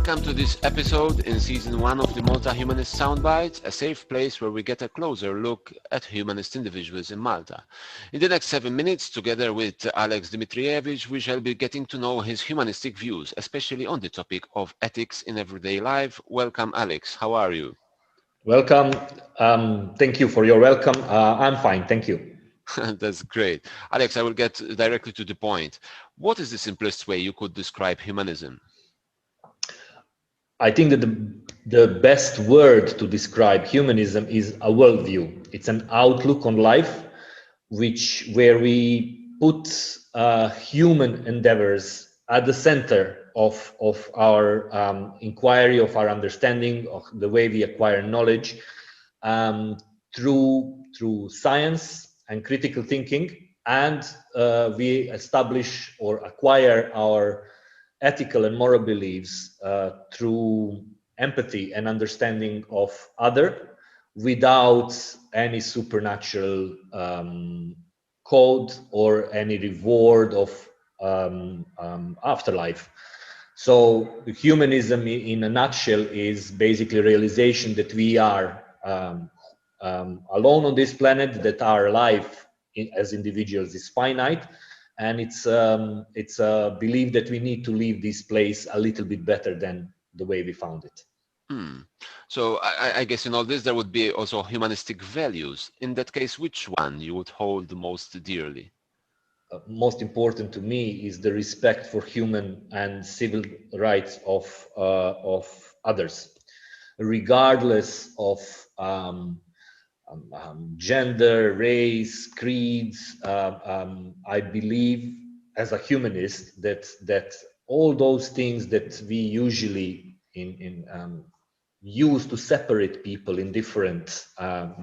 Welcome to this episode in season 1 of the Malta Humanist Soundbites, a safe place where we get a closer look at humanist individuals in Malta. In the next 7 minutes, together with Aleks Dimitrijevic, we shall be getting to know his humanistic views, especially on the topic of ethics in everyday life. Welcome, Aleks. How are you? Welcome. Thank you for your welcome. I'm fine. Thank you. That's great. Aleks, I will get directly to the point. What is the simplest way you could describe humanism? I think that the best word to describe humanism is a worldview. It's an outlook on life, where we put human endeavors at the center of our inquiry, of our understanding, of the way we acquire knowledge, um, through science and critical thinking, and we establish or acquire our ethical and moral beliefs through empathy and understanding of other, without any supernatural code or any reward of afterlife. So humanism in a nutshell is basically realization that we are alone on this planet, that our life as individuals is finite, and it's a belief that we need to leave this place a little bit better than the way we found it. So I guess in all this there would be also humanistic values. In that case, which one you would hold most dearly? Most important to me is the respect for human and civil rights of others, regardless of gender, race, creeds. I believe, as a humanist, that all those things that we usually use to separate people in different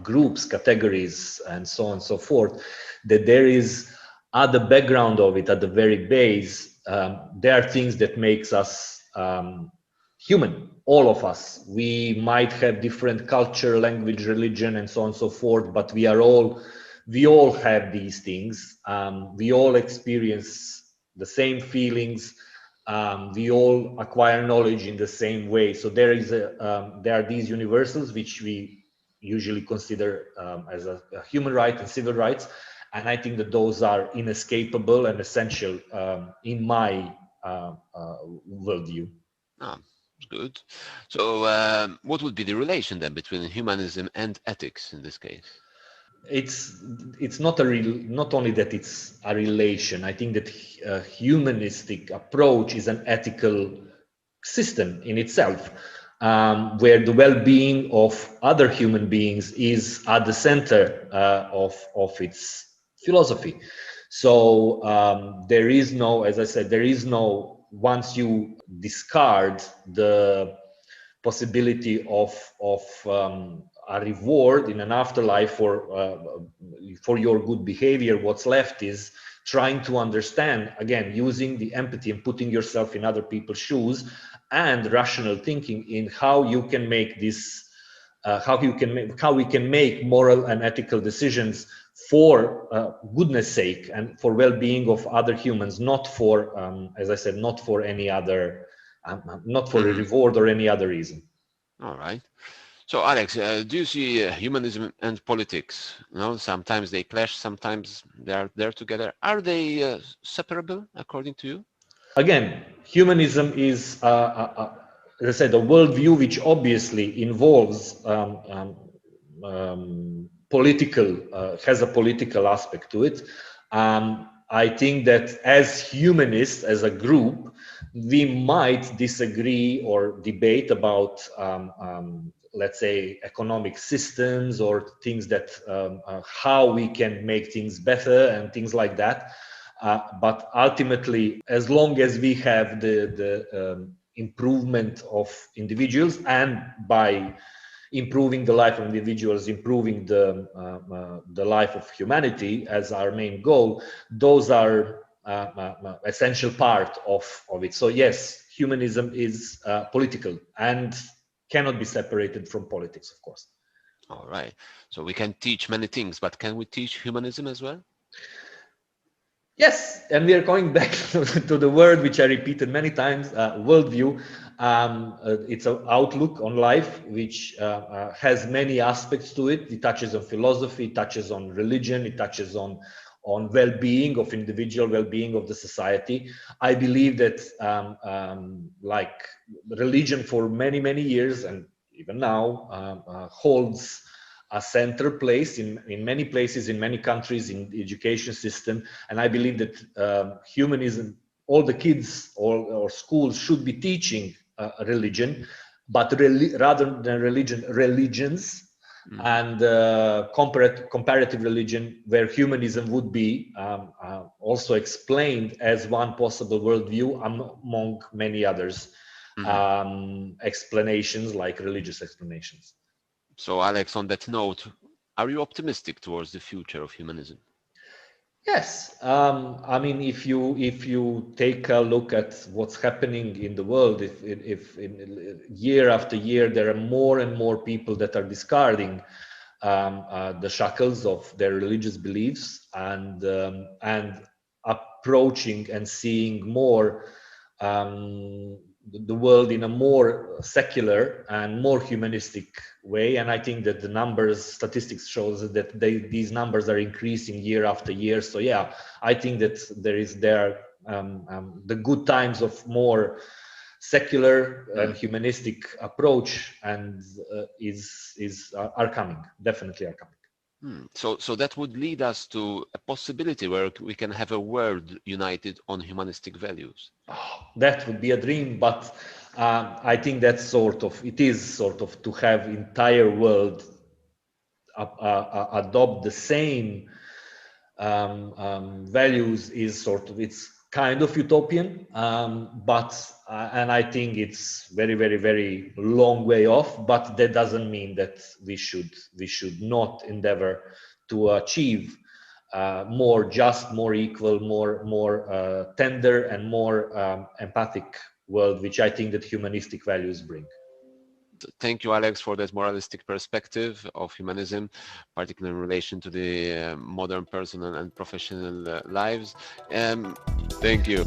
groups, categories, and so on and so forth, that there is at the background of it, at the very base, there are things that makes us human. All of us. We might have different culture, language, religion, and so on and so forth, but we all have these things. We all experience the same feelings. We all acquire knowledge in the same way. So there are these universals which we usually consider as a human right and civil rights, and I think that those are inescapable and essential in my worldview. Ah, good. So what would be the relation then between humanism and ethics in this case? It's not only that it's a relation. I think that a humanistic approach is an ethical system in itself, where the well-being of other human beings is at the center of its philosophy. So there is no, as I said, there is no, once you discard the possibility of a reward in an afterlife for your good behavior, what's left is trying to understand, again, using the empathy and putting yourself in other people's shoes, and rational thinking in how you can make this, how we can make moral and ethical decisions for goodness sake and for well-being of other humans, not for, as I said, not for any other, not for a reward or any other reason. All right. So Aleks, do you see humanism and politics? You know, sometimes they clash, sometimes they are there together. Are they separable according to you? Again, humanism is, as I said, a worldview which obviously involves political, has a political aspect to it. I think that as humanists, as a group, we might disagree or debate about, let's say, economic systems or things that, how we can make things better and things like that. But ultimately, as long as we have the improvement of individuals, and by improving the life of individuals, improving the life of humanity as our main goal, those are essential part of it. So yes, humanism is political and cannot be separated from politics, of course. All right. So we can teach many things, but can we teach humanism as well? Yes, and we are going back to the word which I repeated many times, worldview. It's an outlook on life which has many aspects to it. It touches on philosophy, it touches on religion, it touches on well-being of individual, well-being of the society. I believe that like religion for many years and even now holds a central place in many places, in many countries, in the education system. And I believe that humanism, all the kids or schools should be teaching religion, but rather than religion, religions, and comparative religion, where humanism would be also explained as one possible worldview among many others explanations, like religious explanations. So, Aleks, on that note, are you optimistic towards the future of humanism? Yes, I mean, if you take a look at what's happening in the world, if in year after year there are more and more people that are discarding the shackles of their religious beliefs and approaching and seeing more the world in a more secular and more humanistic way. And I think that the numbers, statistics shows that these numbers are increasing year after year. So yeah, I think that the good times of more secular and humanistic approach and are coming, definitely are coming. So that would lead us to a possibility where we can have a world united on humanistic values. Oh, that would be a dream, but I think that's it is sort of to have entire world adopt the same values is it's kind of utopian, but and I think it's very long way off. But that doesn't mean that we should not endeavor to achieve more just, more equal, more tender, and more empathic world, which I think that humanistic values bring. Thank you, Aleks, for that moralistic perspective of humanism, particularly in relation to the modern personal and professional lives. Thank you.